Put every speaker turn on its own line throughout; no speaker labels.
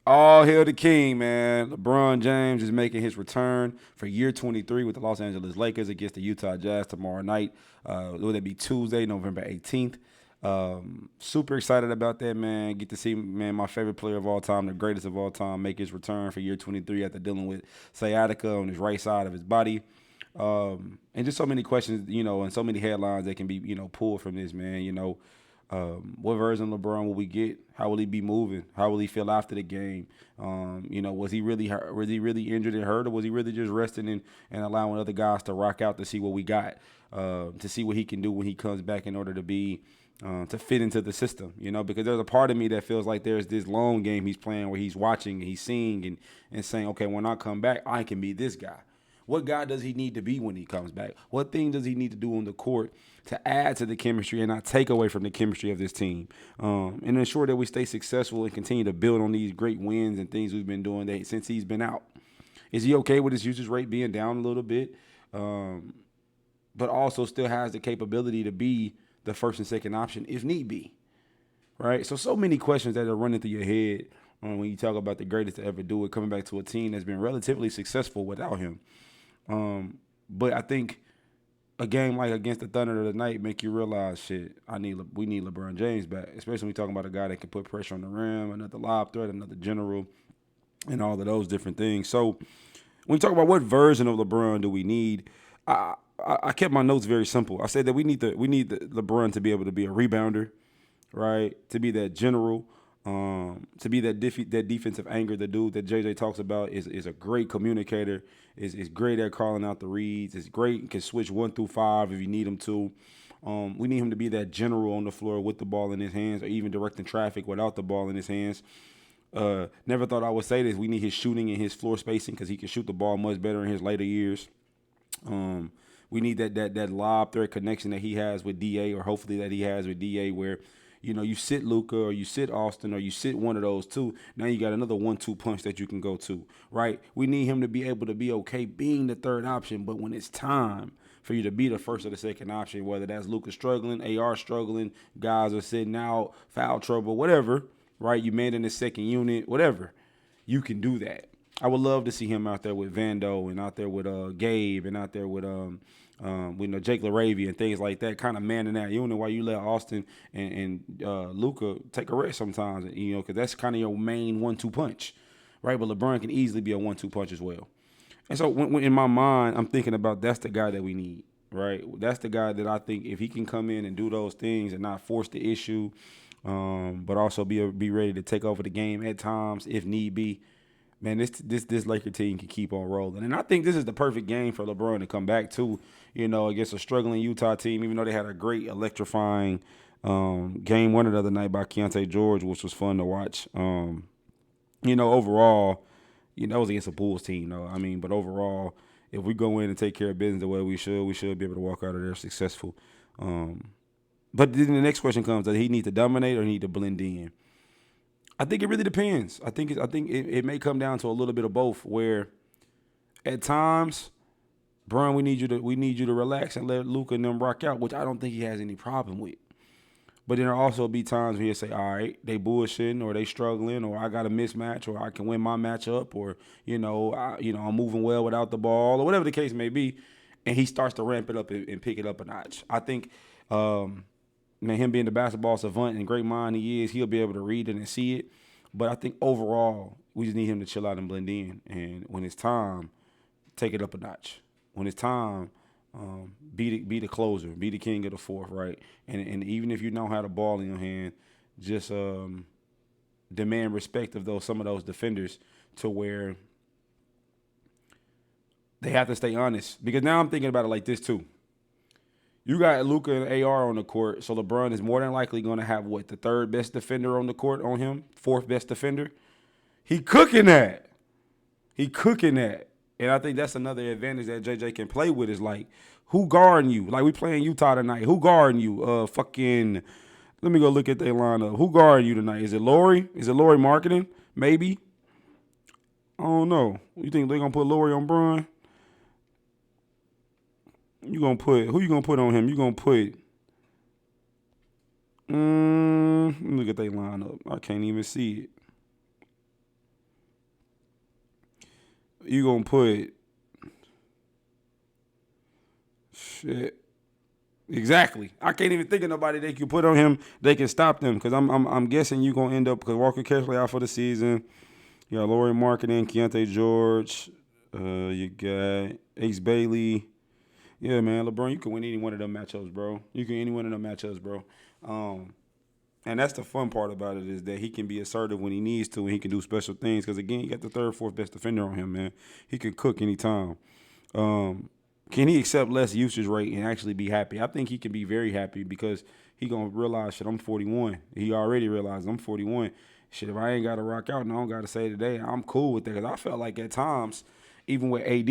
All hail the king, man. LeBron James is making his return for year 23 with the Los Angeles Lakers against the Utah Jazz tomorrow night. Will that be Tuesday, November 18th? Super excited about that, man. Get to see, man, my favorite player of all time, the greatest of all time, make his return for year 23 after dealing with sciatica on his right side of his body. And just so many questions, and so many headlines that can be, pulled from this, man. What version of LeBron will we get? How will he be moving? How will he feel after the game? Was he really hurt? Was he really injured and hurt, or was he really just resting and allowing other guys to rock out to see what we got, to see what he can do when he comes back in order to be to fit into the system? Because there's a part of me that feels like there's this long game he's playing where he's watching and he's seeing and saying, okay, when I come back, I can be this guy. What guy does he need to be when he comes back? What thing does he need to do on the court to add to the chemistry and not take away from the chemistry of this team? And ensure that we stay successful and continue to build on these great wins and things we've been doing since he's been out. Is he okay with his usage rate being down a little bit? But also still has the capability to be the first and second option if need be, right? So many questions that are running through your head when you talk about the greatest to ever do it, coming back to a team that's been relatively successful without him. But I think a game like against the Thunder tonight make you realize, shit, we need LeBron James back, especially when we talking about a guy that can put pressure on the rim, another lob threat, another general, and all of those different things. So when we talk about what version of LeBron do we need, I kept my notes very simple. I said that we need the LeBron to be able to be a rebounder, right? To be that general, to be that defensive anchor. The dude that JJ talks about is a great communicator. Is great at calling out the reads. Is great, can switch 1 through 5 if you need him to. We need him to be that general on the floor with the ball in his hands, or even directing traffic without the ball in his hands. Never thought I would say this. We need his shooting and his floor spacing because he can shoot the ball much better in his later years. We need that lob threat connection that he has with Da, or hopefully that he has with Da, where you sit Luka or you sit Austin or you sit one of those two. Now you got another 1-2 punch that you can go to, right? We need him to be able to be okay being the third option, but when it's time for you to be the first or the second option, whether that's Luka struggling, AR struggling, guys are sitting out, foul trouble, whatever, right? You man in the second unit, whatever, you can do that. I would love to see him out there with Vando and out there with Gabe and out there with Jake LaRavia and things like that, kind of manning that unit while you let Austin and Luka take a rest sometimes, because that's kind of your main 1-2 punch, right? But LeBron can easily be a 1-2 punch as well. And so when in my mind, I'm thinking about that's the guy that we need, right? That's the guy that I think if he can come in and do those things and not force the issue, but also be ready to take over the game at times if need be. Man, this Laker team can keep on rolling, and I think this is the perfect game for LeBron to come back to, against a struggling Utah team. Even though they had a great electrifying game winner the other night by Keontae George, which was fun to watch. Overall, that was against a Bulls team, though. I mean, but overall, if we go in and take care of business the way we should be able to walk out of there successful. But then the next question comes: does he need to dominate or need to blend in? I think it really depends. I think it may come down to a little bit of both. Where at times, Bron, we need you to relax and let Luka and them rock out, which I don't think he has any problem with. But then there'll also be times where he'll say, all right, they bullshitting or they struggling or I got a mismatch or I can win my matchup or, I'm moving well without the ball or whatever the case may be. And he starts to ramp it up and pick it up a notch. I think, man, him being the basketball savant and great mind he is, he'll be able to read it and see it. But I think overall, we just need him to chill out and blend in. And when it's time, take it up a notch. When it's time, be the closer, be the king of the fourth, right? And even if you know how to ball in your hand, just demand respect of some of those defenders to where they have to stay honest. Because now I'm thinking about it like this too. You got Luka and AR on the court, so LeBron is more than likely going to have the third best defender on the court on him, fourth best defender. He cooking that. And I think that's another advantage that JJ can play with is like, who guarding you? Like we playing Utah tonight. Who guarding you? Let me go look at their lineup. Who guarding you tonight? Is it Laurie? Is it Laurie marketing? Maybe. I don't know. You think they're going to put Laurie on Bron? Who you gonna put on him? You gonna put let me look at their lineup. I can't even see it. You gonna put shit. Exactly. I can't even think of nobody they can put on him. They can stop them because I'm guessing you gonna end up because Walker Kessler out for the season. You got Laurie Marketing, Keontae George. You got Ace Bailey. Yeah, man, LeBron, you can win any one of them matchups, bro. You can any one of them matchups, bro. And that's the fun part about it is that he can be assertive when he needs to, and he can do special things. Because again, you got the third, fourth best defender on him, man. He can cook anytime. Can he accept less usage rate and actually be happy? I think he can be very happy because he gonna realize, shit, I'm 41. He already realized I'm 41. Shit, if I ain't got to rock out and I don't got to say today, I'm cool with that. Because I felt like at times, even with AD,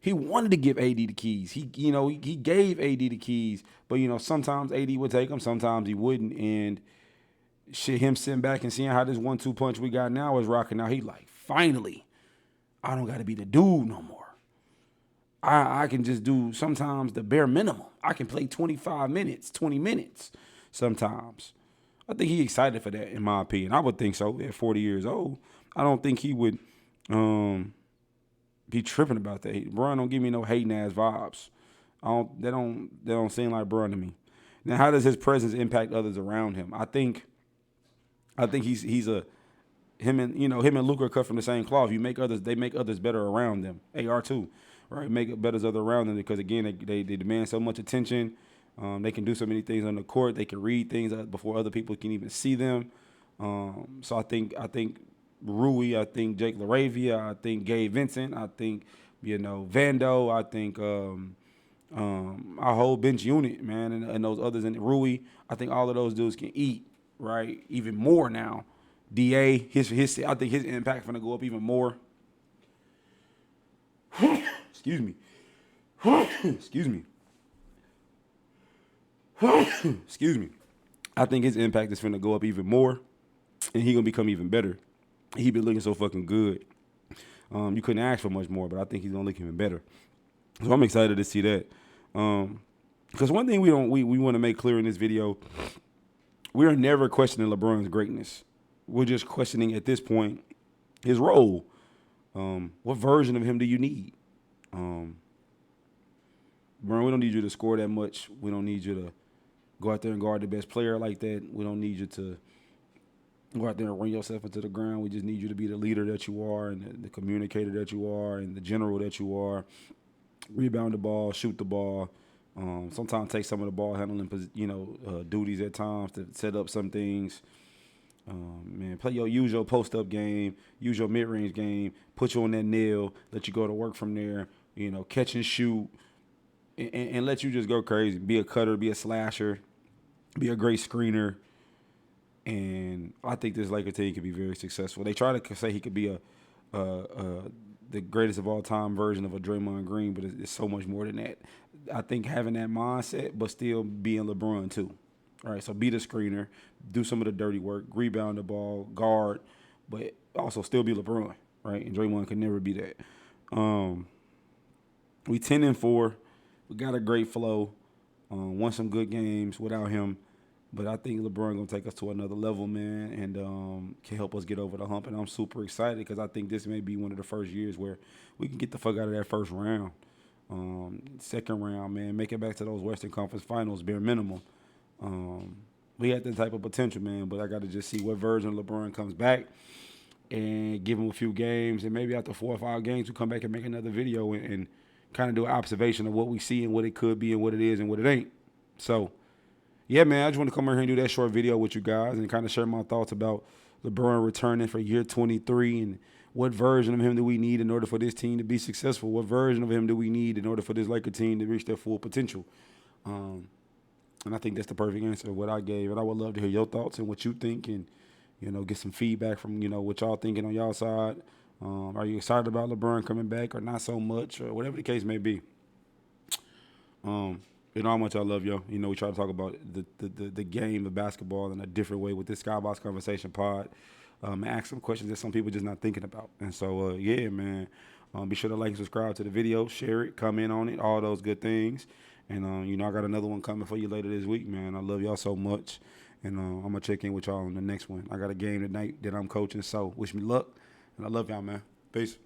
he wanted to give AD the keys. He gave AD the keys, but sometimes AD would take them, sometimes he wouldn't, and shit, him sitting back and seeing how this 1-2 punch we got now is rocking out. He like, finally, I don't got to be the dude no more. I can just do sometimes the bare minimum. I can play 25 minutes, 20 minutes sometimes. I think he's excited for that, in my opinion. I would think so at 40 years old. I don't think he would be tripping about that. Bron don't give me no hating ass vibes. They don't seem like Bron to me. Now, how does his presence impact others around him? I think he's a him and Luke are cut from the same cloth. They make others better around them. AR too, right? Make it better others around them because again they demand so much attention. They can do so many things on the court. They can read things before other people can even see them. So I think Rui, I think Jake LaRavia, I think Gabe Vincent, I think Vando, I think our whole bench unit, man, and those others in Rui. I think all of those dudes can eat, right? Even more now. Da, I think his impact gonna go up even more. Excuse me. Excuse me. Excuse me. I think his impact is finna go up even more, and he gonna become even better. He been looking so fucking good. You couldn't ask for much more, but I think he's gonna look even better. So I'm excited to see that. Because one thing we want to make clear in this video, we are never questioning LeBron's greatness. We're just questioning at this point his role. What version of him do you need? Bron, we don't need you to score that much. We don't need you to go out there and guard the best player like that. We don't need you to go out there and run yourself into the ground. We just need you to be the leader that you are and the communicator that you are and the general that you are. Rebound the ball, shoot the ball. Sometimes take some of the ball handling, duties at times to set up some things. Man, use your post-up game, use your mid-range game, put you on that nail, let you go to work from there, catch and shoot, and let you just go crazy. Be a cutter, be a slasher, be a great screener. And I think this Laker team could be very successful. They try to say he could be the greatest of all time version of a Draymond Green, but it's so much more than that. I think having that mindset, but still being LeBron too. All right, so be the screener, do some of the dirty work, rebound the ball, guard, but also still be LeBron, right? And Draymond could never be that. We 10-4. We got a great flow. Won some good games without him. But I think LeBron going to take us to another level, man, and can help us get over the hump. And I'm super excited because I think this may be one of the first years where we can get the fuck out of that first round. Second round, man, make it back to those Western Conference Finals, bare minimum. We had that type of potential, man, but I got to just see what version of LeBron comes back and give him a few games. And maybe after 4 or 5 games, we come back and make another video and kind of do an observation of what we see and what it could be and what it is and what it ain't. So, yeah, man, I just want to come over here and do that short video with you guys and kind of share my thoughts about LeBron returning for year 23 and what version of him do we need in order for this team to be successful? What version of him do we need in order for this Laker team to reach their full potential? And I think that's the perfect answer to what I gave. And I would love to hear your thoughts and what you think and, get some feedback from, what y'all thinking on y'all side. Are you excited about LeBron coming back or not so much or whatever the case may be? You know how much I love y'all. We try to talk about the game of basketball in a different way with this Skybox Conversation pod. Ask some questions that some people just not thinking about. And so, yeah, man, be sure to like and subscribe to the video, share it, comment on it, all those good things. And, I got another one coming for you later this week, man. I love y'all so much. And I'm going to check in with y'all on the next one. I got a game tonight that I'm coaching, so wish me luck. And I love y'all, man. Peace.